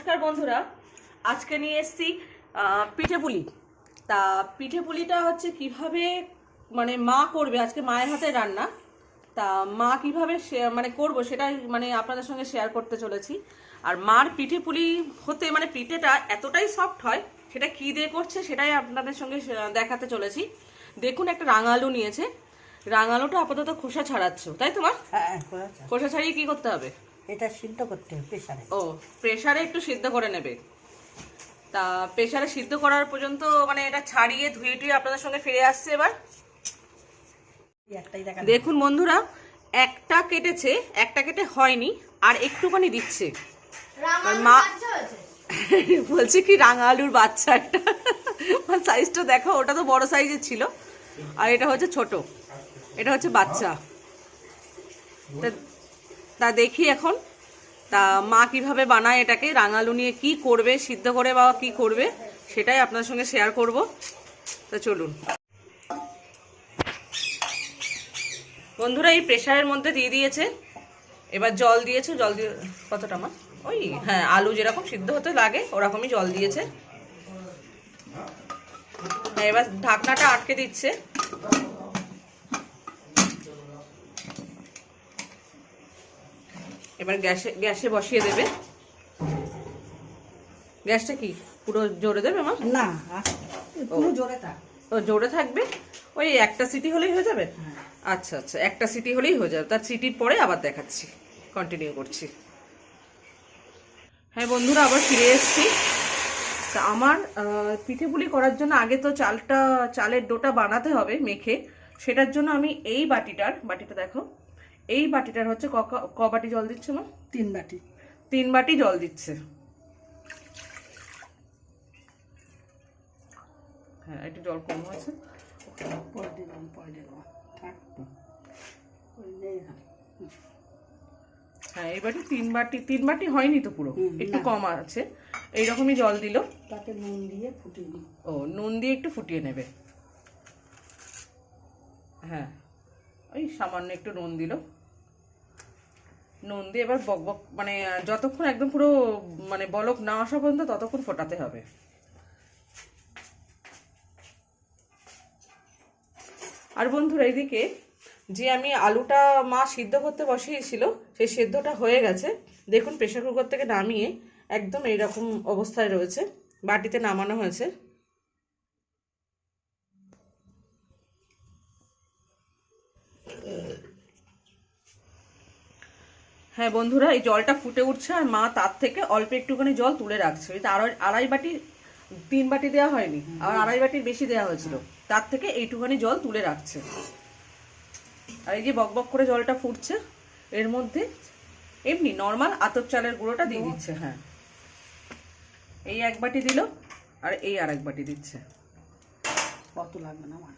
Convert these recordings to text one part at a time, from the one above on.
নমস্কার বন্ধুরা, আজকে নিয়ে এসেছি পিঠে পুলি। তা পিঠে পুলিটা হচ্ছে কিভাবে মানে মা করবে, আজকে মায়ের হাতে রান্না। তা মা কিভাবে মানে করবো সেটাই মানে আপনাদের সঙ্গে শেয়ার করতে চলেছি। আর মার পিঠে পুলি হতে মানে পিঠেটা এতটাই সফট হয়, সেটা কি দিয়ে করছে সেটাই আপনাদের সঙ্গে দেখাতে চলেছি। দেখুন, একটা রাঙা আলু নিয়েছে। রাঙা আলুটা আপাতত খোসা ছাড়াচ্ছ, তাই তো মা? হ্যাঁ, খোসা ছাড়িয়ে কি করতে হবে? এটা সিদ্ধ করতে হবে প্রেসারে। ও, প্রেসারে একটু সিদ্ধ করে নেবে। তা প্রেসারে সিদ্ধ করার পর্যন্ত মানে এটা ছাড়িয়ে ধুয়ে টুয়ে আপনাদের সঙ্গে ফিরে আসছে এবার। দেখুন বন্ধুরা, একটা কেটেছে, একটা কেটে হয়নি, আর একটুখানি দিচ্ছে। মা বলছে কি রাঙা আলুর বাচ্চা একটা। সাইজটা দেখো, ওটা তো বড় সাইজের ছিল, আর এটা হচ্ছে ছোট, এটা হচ্ছে বাচ্চা। তা দেখি এখন তা মা কিভাবে বানায় এটাকে, রাঙালু নিয়ে কি করবে, সিদ্ধ করে বা কি করবে সেটাই আপনার সঙ্গে শেয়ার করব। তা চলুন বন্ধুরা, এই প্রেসারের মধ্যে দিয়ে দিয়েছে। এবার জল দিয়েছে, জল দিয়ে কতটা মা, ওই হ্যাঁ আলু যেরকম সিদ্ধ হতে লাগে ওরকমই জল দিয়েছে। এবার ঢাকনাটা আটকে দিচ্ছে। এবার গ্যাসে বসিয়ে দেবে। গ্যাসটা কি পুরো জোরে দেবে মা? না, পুরো জোরে থাক। ও জোরে থাকবে, ওই একটা সিটি হলেই হয়ে যাবে। আচ্ছা আচ্ছা, একটা সিটি হলেই হয়ে যাবে। তার সিটির পরে আবার দেখাচ্ছি, কন্টিনিউ করছি। হ্যাঁ বন্ধুরা, আবার ফিরে এসেছি। তা আমার পিঠে পুলি করার জন্য আগে তো চালের ডোটা বানাতে হবে মেখে। সেটার জন্য আমি এই বাটিটা দেখো, এই বাটিটার হচ্ছে ক বাটি জল দিচ্ছে মা? 3 বাটি। 3 বাটি জল দিচ্ছে। হ্যাঁ, একটু জল কম হয়েছে। হ্যাঁ, এই বাটি 3 বাটি হয়নি তো, পুরো একটু কম আছে। এইরকমই জল দিল। তাতে নুন দিয়ে ফুটিয়ে দিই। ও, নুন দিয়ে একটু ফুটিয়ে নেবে। হ্যাঁ, ওই সামান্য একটু নুন দিল। নুন দিয়ে এবার বক মানে যতক্ষণ একদম পুরো মানে বলক না আসা পর্যন্ত ততক্ষণ ফোটাতে হবে। আর বন্ধুরা, এইদিকে যে আমি আলুটা মা সিদ্ধ করতে বসিয়েছিল, সেই সিদ্ধটা হয়ে গেছে। দেখুন, প্রেসার কুকার থেকে নামিয়ে একদম এইরকম অবস্থায় রয়েছে, বাটিতে নামানো হয়েছে। হ্যাঁ বন্ধুরা, এই জলটা ফুটে উঠছে, আর মা তার থেকে অল্প একটুখানি জল তুলে রাখছে। এটা আড়াই বাটি, 3 বাটি দেওয়া হয়নি, আর আড়াই বাটির বেশি দেওয়া হয়েছিল, তার থেকে এইটুখানি জল তুলে রাখছে। আর এই যে বক করে জলটা ফুটছে, এর মধ্যে এমনি নর্মাল আতপ চালের গুঁড়োটা দিয়ে দিচ্ছে। হ্যাঁ, এই 1 বাটি দিল, আর এই আর 1 বাটি দিচ্ছে। কত লাগবে না আমার,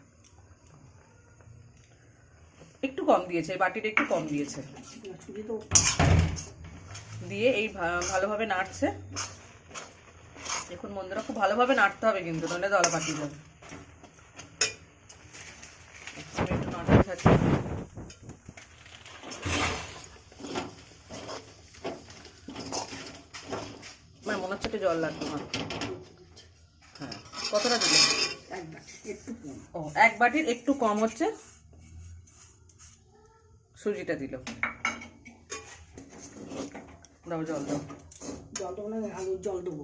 একটু কম দিয়েছে, বাটিটা একটু কম দিয়েছে। দিয়ে এই ভালোভাবে নাড়ছে। দেখুন বন্ধুরা, খুব ভালোভাবে নাড়তে হবে কিন্তু, নইলে দলা পাকিয়ে যাবে। একটু নাড়তে থাকি। আমার মনে হচ্ছে একটু জল লাগবে আমার। হ্যাঁ, কতটা দিলে? 1 বাটি, একটু কম। ও, 1 বাটির একটু কম হচ্ছে সুজিটা দিল। দাও জল, দাও জল দেবো না, আলুর জল দেবো।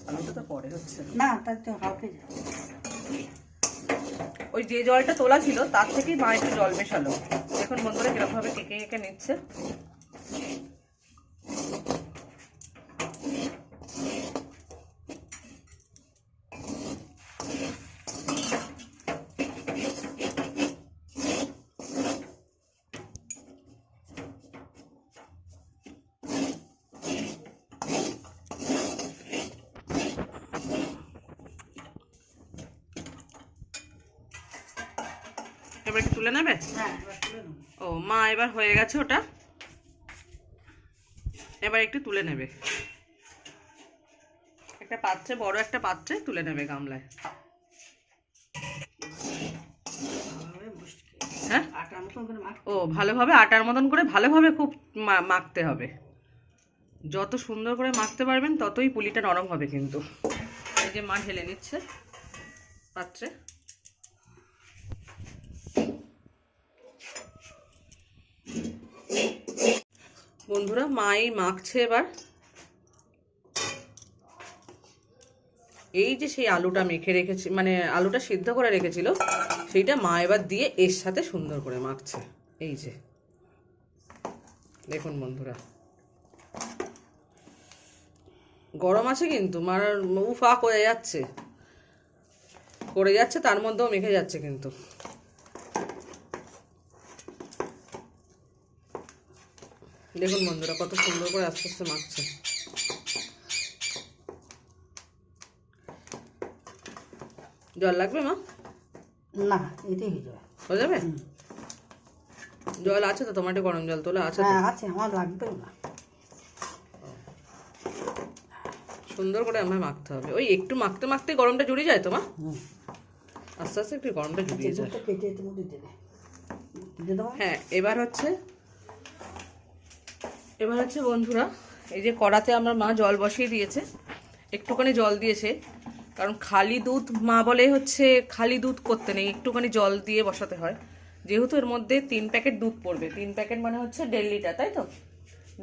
আলুটা তো পরে হচ্ছে না, তার তো হালকা যায়। ওই যে জলটা তোলা ছিল তার থেকেই মা একটু জল মেশালো। দেখুন বন্ধুরা, কিরকম ভাবে কেকে নিচ্ছে। এবার কি তুলে নেবে? হ্যাঁ, এবার তুলে নেবো। ও মা, এবার হয়ে গেছে ওটা, এবার একটু তুলে নেবে। একটা পাত্রে, বড় একটা পাত্রে তুলে নেবে, গামলায়। হ্যাঁ, আটার মতন করে মাখ। ও ভালোভাবে আটার মতন করে ভালোভাবে খুব মাখতে হবে। যত সুন্দর করে মাখতে পারবেন ততই পুলিটা নরম হবে কিন্তু। এই যে মা ঢেলে নিচ্ছে পাত্রে। বন্ধুরা মাই মাখছে এবার। এই যে সেই আলুটা মেখে রেখেছি, মানে আলুটা সিদ্ধ করে রেখেছিল, সেইটা মা এবার দিয়ে এর সাথে সুন্দর করে মাখছে। এই যে দেখুন বন্ধুরা, গরম আছে কিন্তু মার উফা করে যাচ্ছে, তার মধ্যেও মেখে যাচ্ছে কিন্তু। দেখুন বন্ধুরা কত সুন্দর করে আস্তে আস্তে মাখছে। জল লাগবে মা? না, এটাই হয়ে যাবে। হয়ে যাবে? জল আছে তো তোমার? গরম জল তোলা আছে তো? হ্যাঁ আছে, আমার লাগবেও না। সুন্দর করে আমায় মাখতে হবে। ওই একটু মাখতে মাখতে গরমটা জুড়ে যায় তো মা? আস্তে আস্তে একটু গরমটা জুড়িয়ে যায়। দুধটা কেটে এর মধ্যে দেবে, দিয়ে দাও। হ্যাঁ এবার হচ্ছে বন্ধুরা, এই যে কড়াতে আমার মা জল বসিয়ে দিয়েছে, একটুখানি জল দিয়েছে, কারণ খালি দুধ মা বলে হচ্ছে খালি দুধ করতে নেই, একটুখানি জল দিয়ে বসাতে হয়। যেহেতু এর মধ্যে 3 প্যাকেট দুধ পড়বে, 3 প্যাকেট মানে হচ্ছে 1.5 লিটার, তাই তো?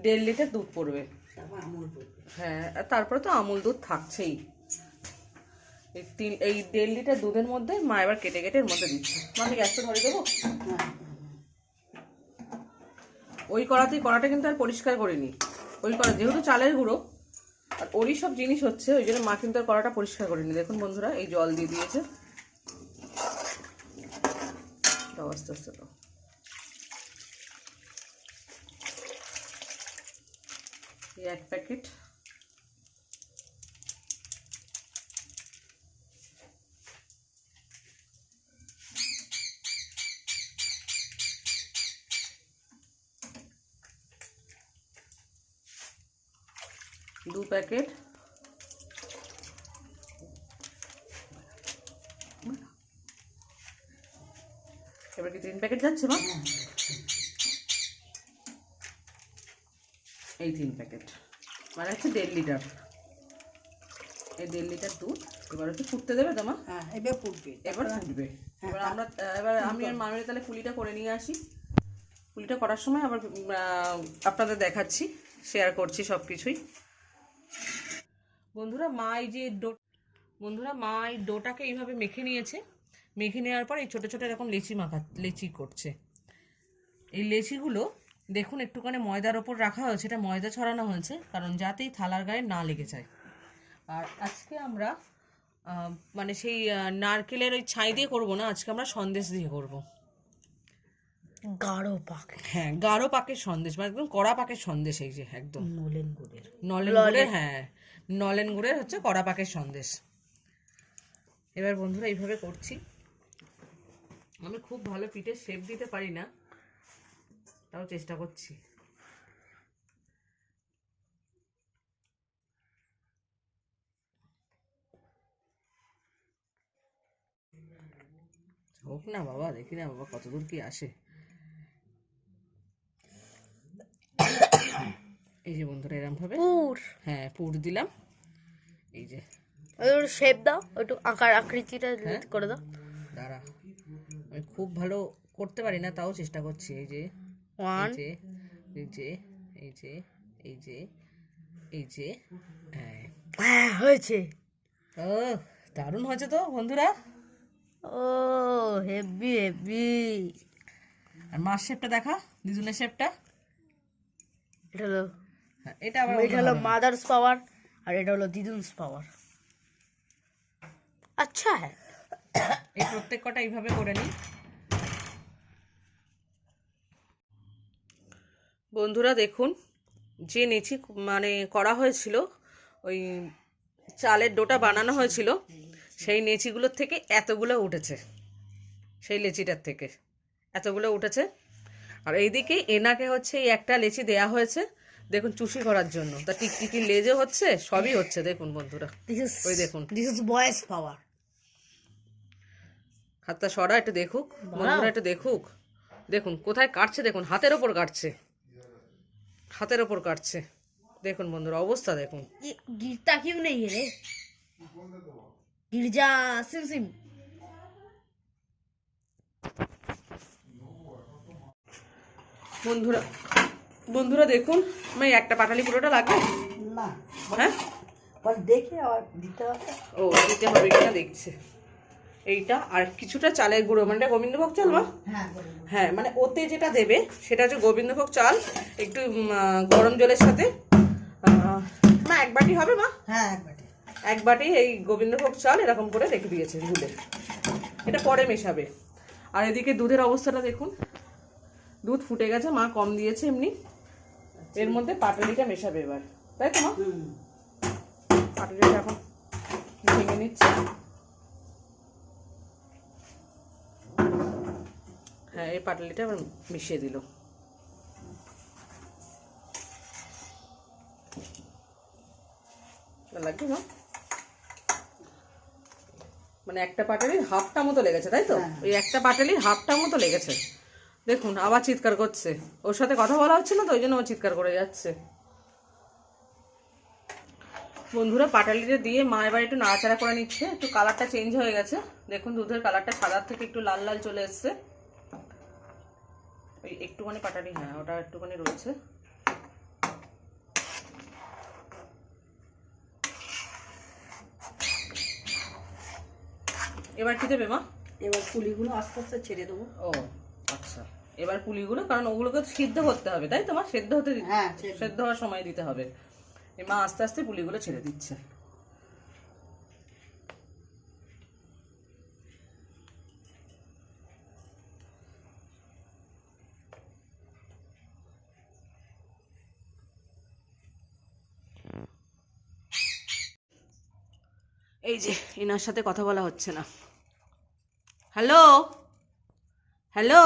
1.5 লিটার দুধ পড়বে। তারপর আমুল পড়বে। হ্যাঁ, আর তারপরে তো আমুল দুধ থাকছেই। এই 1.5 লিটার দুধের মধ্যে মা এবার কেটে কেটে এর মধ্যে দিচ্ছে। মানে গ্যাসটা ধরে দেবো। ওই কড়াটা কিন্তু আর পরিষ্কার করিনি। ওই কড়া যেহেতু চালের গুঁড়ো আর ওরই সব জিনিস হচ্ছে, ওই জন্য মা কিন্তু আর কড়াটা পরিষ্কার করিনি। দেখুন বন্ধুরা, এই জল দিয়ে দিয়েছে। আস্তে আস্তে তো এই 1 প্যাকেট। দু প্যাকেট। এবার কি 3 প্যাকেট যাচ্ছে মা? এই 3 প্যাকেট মানে হচ্ছে 1.5 লিটার। এই 1.5 লিটার দুধ এবার হচ্ছে ফুটতে দেবে তো মা? হ্যাঁ, এবার ফুটবে। এবার ফুটবে। এবার আমি আর মামির তাহলে পুলিটা করে নিয়ে আসি। পুলিটা করার সময় আবার আপনাদের দেখাচ্ছি, শেয়ার করছি সব কিছুই। বন্ধুরা মা এই ডোটাকে এইভাবে মেখে নিয়েছে। মেখে নেওয়ার পর এই ছোটো ছোটো এরকম লেচি করছে। এই লেচিগুলো দেখুন একটুখানি ময়দার ওপর রাখা হয়েছে, এটা ময়দা ছড়ানো হয়েছে কারণ যাতেই থালার গায়ে না লেগে যায়। আর আজকে আমরা মানে সেই নারকেলের ওই ছাই দিয়ে করবো না, আজকে আমরা সন্দেশ দিয়ে করবো। গাঢ় পাক। হ্যাঁ, গাঢ় পাকের সন্দেশ, মানে একদম কড়া পাকের সন্দেশ। এই যে একদম নলেন গুড়ের। হ্যাঁ, নলেন গুড়ের হচ্ছে কড়া পাকের সন্দেশ। এবার বন্ধুরা এইভাবে করছি। আমি খুব ভালো পিঠের শেপ দিতে পারি না, তাও চেষ্টা করছি। হোক না বাবা, দেখি না বাবা কতদূর কি আসে। এই যে বন্ধুরা এরকম ভাবে হ্যাঁ পুর দিলাম। এই যে শেপ দাও, একটু আকার আকৃতিটা করে দাও। দাঁড়া, আমি খুব ভালো করতে পারি না, তাও চেষ্টা করছি। এই যে এই যে এই যে এই যে এই যে হ্যাঁ হয়েছে। ও দারুণ হয়েছে তো বন্ধুরা। ও হেভি হেভি। আর মার শেপটা দেখা, দিদুনের শেপটা। এটা হলো এটা আবার এটা হলো মাদার্স পাওয়ার আর এটা হলো দিদুনস পাওয়ার। আচ্ছা হ্যাঁ, এই প্রত্যেক কটা এইভাবে করে নিই। বন্ধুরা দেখুন, যে নেচি মানে করা হয়েছিল, ওই চালের ডোটা বানানো হয়েছিল, সেই নেচিগুলোর থেকে এতগুলো উঠেছে, সেই লেচিটার থেকে এতগুলো উঠেছে। আর এইদিকে এনাকে হচ্ছে এই একটা লেচি দেয়া হয়েছে, দেখুন চুষি করার জন্য। তা টিকটিকি লেজে হচ্ছে, সবই হচ্ছে। দেখুন বন্ধুরা, ওই দেখুন দিস ইজ বয়েজ পাওয়ার। হাতটা সরা, একটু দেখুক বন্ধুরা, একটু দেখুক। দেখুন কোথায় কাটছে, দেখুন হাতের ওপর কাটছে, হাতের ওপর কাটছে। দেখুন বন্ধুরা অবস্থা দেখুন। गिरता क्यों नहीं है रे? गिर जा सिम सिम। বন্ধুরা বন্ধুরা দেখুন, আমি একটা পাটালি পুরোটা লাগবে না, হ্যাঁ, বল দেখে আবার দিতে হবে। ও দিতে হবে কিনা দেখছে। এইটা আর কিছুটা চালের গুঁড়ো, মানে এটা গোবিন্দভোগ চাল মা? হ্যাঁ বলুন। হ্যাঁ, মানে ওতে যেটা দেবে সেটা হচ্ছে গোবিন্দভোগ চাল, একটু গরম জলের সাথে মা 1 বাটি হবে মা? হ্যাঁ এক বাটি। 1 বাটি এই গোবিন্দভোগ চাল এরকম করে রেখে দিয়েছে গুলে, এটা পরে মেশাবে। আর এদিকে দুধের অবস্থাটা দেখুন, দুধ ফুটে গেছে, মা কম দিয়েছে এমনি। এর মধ্যে পাটালিটা মেশাবে এবার, তাই তো মা? পাটালিটা এখন ভেঙে নিচ্ছে। হ্যাঁ, এই পাটালিটা আবার মিশিয়ে দিল। লাগবে মা? মানে একটা পাটালির হাফটা মতো লেগেছে, তাই তো? ওই একটা পাটালির হাফটা মতো লেগেছে। দেখুন আবার চিৎকার করছে, ওর সাথে কথা বলা হচ্ছে না তো, ওই জন্য ও চিৎকার করে যাচ্ছে। বন্ধুরা পাটালিটা দিয়ে মা এবার একটু নাড়াচাড়া করে নিচ্ছে, একটু কালারটা চেঞ্জ হয়ে গেছে। দেখুন দুধের কালারটা সাদার থেকে একটু লাল লাল চলে এসছে। ওই একটুখানি পাটালি, হ্যাঁ ওটা একটুখানি রয়েছে। এবার কি দেবে মা? এবার পুলিগুলো আস্তে আস্তে ছেড়ে দেবো। ও আচ্ছা, এবার পুলিগুলো, কারণ ওগুলোকে সিদ্ধ করতে হবে তাই তো মা? সেদ্ধ হতে হ্যাঁ, সেদ্ধ হওয়ার সময় দিতে হবে। এই মা আস্তে আস্তে পুলিগুলো ছেড়ে দিচ্ছে। এই যে এনার সাথে কথা বলা হচ্ছে না। হ্যালো হ্যালো,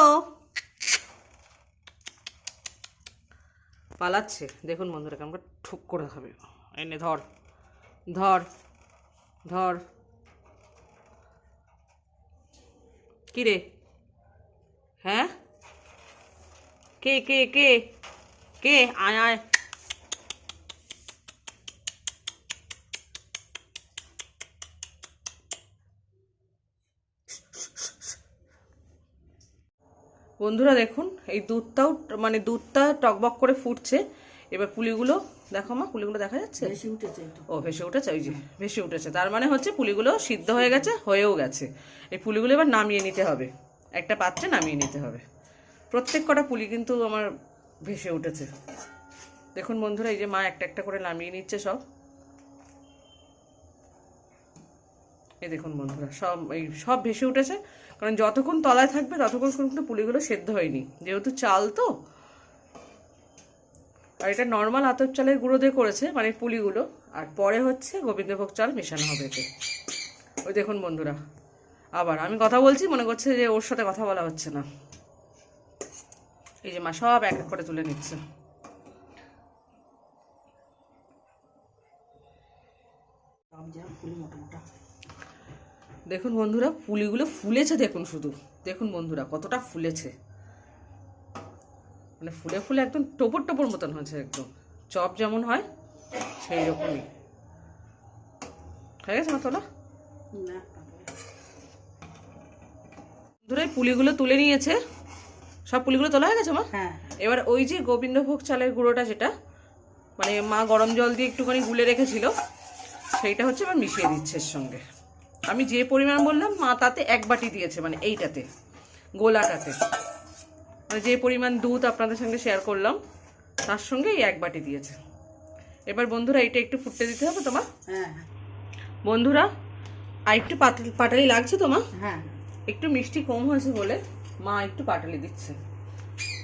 পালাচ্ছে। দেখুন বন্ধুরা কেমন করে ঠুক করে খাবে। এনে ধর ধর ধর, কি রে? হ্যাঁ, কে কে কে কে? আয় আয়। বন্ধুরা দেখুন এই দুধটাও, মানে দুধটা টকবক করে ফুটছে। এবার পুলিগুলো দেখো মা, পুলিগুলো দেখা যাচ্ছে? বেশি উঠেছে একটু। ও ভেসে উঠেছে, ওই যে ভেসে উঠেছে, তার মানে হচ্ছে পুলিগুলো সিদ্ধ হয়ে গেছে, হয়েও গেছে। এই পুলিগুলো এবার নামিয়ে নিতে হবে, একটা পাত্রে নামিয়ে নিতে হবে। প্রত্যেক কটা পুলি কিন্তু আমার ভেসে উঠেছে। দেখুন বন্ধুরা এই যে মা একটা একটা করে নামিয়ে নিচ্ছে সব। এই দেখুন বন্ধুরা সব এই সব ভেসে উঠেছে, কারণ যতক্ষণ তলায় থাকবে ততক্ষণ কিন্তু পুলিগুলো সেদ্ধ হয়নি, যেহেতু চাল তো। আর এটা নর্মাল আতপ চালের গুঁড়ো দিয়ে করেছে, মানে পুলিগুলো। আর পরে হচ্ছে গোবিন্দভোগ চাল মেশানো হবে এতে। ওই দেখুন বন্ধুরা, আবার আমি কথা বলছি, মনে করছে যে ওর সাথে কথা বলা হচ্ছে না। এই যে মা সব এক এক করে তুলে নিচ্ছে। পুলি মোটা মোটা। দেখুন বন্ধুরা পুলিগুলো ফুলেছে, দেখুন শুধু দেখুন বন্ধুরা কতটা ফুলেছে, মানে ফুলে ফুলে একদম টোপর টোপর মতন হয়েছে, একদম চপ যেমন হয় সেই রকমই হয়ে গেছে। মতলা বন্ধুরা এই পুলিগুলো তুলে নিয়েছে, সব পুলিগুলো তোলা হয়ে গেছে মা। হ্যাঁ, এবার ওই যে গোবিন্দভোগ চালের গুঁড়োটা, যেটা মানে মা গরম জল দিয়ে একটুখানি গুলে রেখেছিল, সেইটা হচ্ছে এবার মিশিয়ে দিচ্ছে এর সঙ্গে। আমি যে পরিমাণ বললাম মা তাতে 1 বাটি দিয়েছে, মানে এইটাতে গোলাটাতে, মানে যে পরিমাণ দুধ আপনাদের সঙ্গে শেয়ার করলাম তার সঙ্গে এই 1 বাটি দিয়েছে। এবার বন্ধুরা এটা একটু ফুটতে দিতে হবে তোমার। হ্যাঁ বন্ধুরা আর একটু পাটালি লাগছে তোমার, হ্যাঁ, একটু মিষ্টি কম হয়েছে বলে মা একটু পাটালি দিচ্ছে।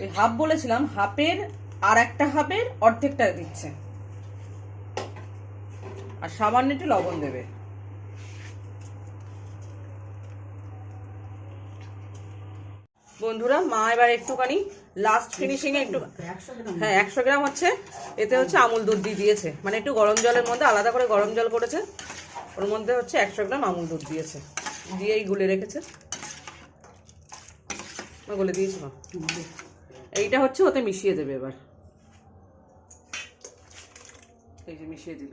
ওই হাফ বলেছিলাম, হাফের আর একটা হাফের অর্ধেকটা দিচ্ছে। আর সামান্য একটু লবণ দেবে। বন্ধুরা মা এবার একটুখানি লাস্ট ফিনিশিং এ একটু, 100 গ্রাম। হ্যাঁ 100 গ্রাম হচ্ছে, এতে হচ্ছে আমুল দুধ দিয়ে দিয়েছে, মানে একটু গরম জলের মধ্যে আলাদা করে গরম জল করেছে, ওর মধ্যে হচ্ছে 100 গ্রাম আমুল দুধ দিয়েছে, দিয়েই গুলে রেখেছে। গুলে দিয়েছি মা। এইটা হচ্ছে ওতে মিশিয়ে দেবে এবার। এই যে মিশিয়ে দিল।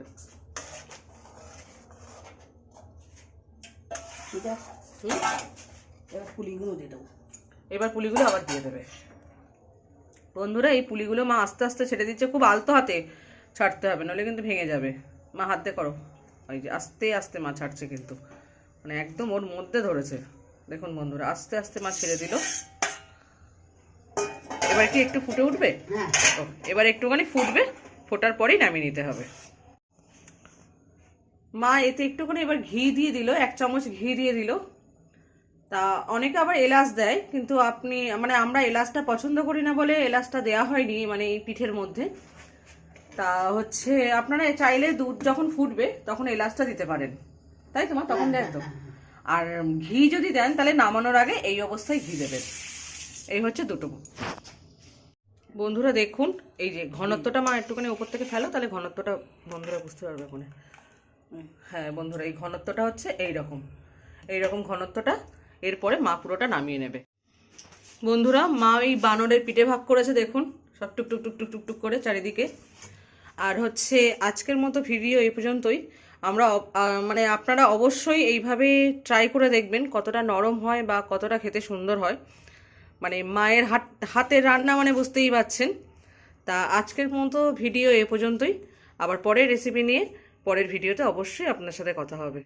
ঠিক আছে, এবার পুলিগুলো দিয়ে দেবো। এবার পুলিগুলো আবার দিয়ে দেবে। বন্ধুরা এই পুলিগুলো মা আস্তে আস্তে ছেড়ে দিচ্ছে, খুব আলতো হাতে ছাড়তে হবে, নাহলে কিন্তু ভেঙে যাবে। মা হাত দিয়ে করো, ওই যে আস্তে আস্তে মা ছাড়ছে, কিন্তু মানে একদম ওর মধ্যে ধরেছে। দেখুন বন্ধুরা, আস্তে আস্তে মা ছেড়ে দিল। এবার কি একটু ফুটে উঠবে? হ্যাঁ, ও, এবার একটুখানি ফুটবে, ফোটার পরেই নামিয়ে নিতে হবে। মা এতে একটুখানি এবার ঘি দিয়ে দিল, 1 চামচ ঘি দিয়ে দিল। তা অনেকে আবার এলাচ দেয়, কিন্তু আপনি মানে আমরা এলাচটা পছন্দ করি না বলে এলাচটা দেওয়া হয়নি মানে এই পিঠের মধ্যে। তা হচ্ছে আপনারা চাইলে দুধ যখন ফুটবে তখন এলাচটা দিতে পারেন, তাই তোমার তখন দেন তো। আর ঘি যদি দেন তাহলে নামানোর আগে এই অবস্থায় ঘি দেবেন। এই হচ্ছে দুটো। বন্ধুরা দেখুন, এই যে ঘনত্বটা মা একটুখানি উপর থেকে ফেলো, তাহলে ঘনত্বটা বন্ধুরা বুঝতে পারবে কোনে। হ্যাঁ বন্ধুরা, এই ঘনত্বটা হচ্ছে এইরকম ঘনত্বটা। এরপরে মা পুরোটা নামিয়ে নেবে। বন্ধুরা মা এই বানরের পিঠে ভাগ করেছে, দেখুন সব টুকটুক টুকটুক টুকটুক করে চারিদিকে। আর হচ্ছে আজকের মতো ভিডিও এই পর্যন্তই। আমরা মানে আপনারা অবশ্যই এইভাবে ট্রাই করে দেখবেন কতটা নরম হয় বা কতটা খেতে সুন্দর হয়। মানে মায়ের হাতের রান্না মানে বুঝতেই পারছেন। তা আজকের মতো ভিডিও এ পর্যন্তই। আবার পরের রেসিপি নিয়ে পরের ভিডিওতে অবশ্যই আপনার সাথে কথা হবে।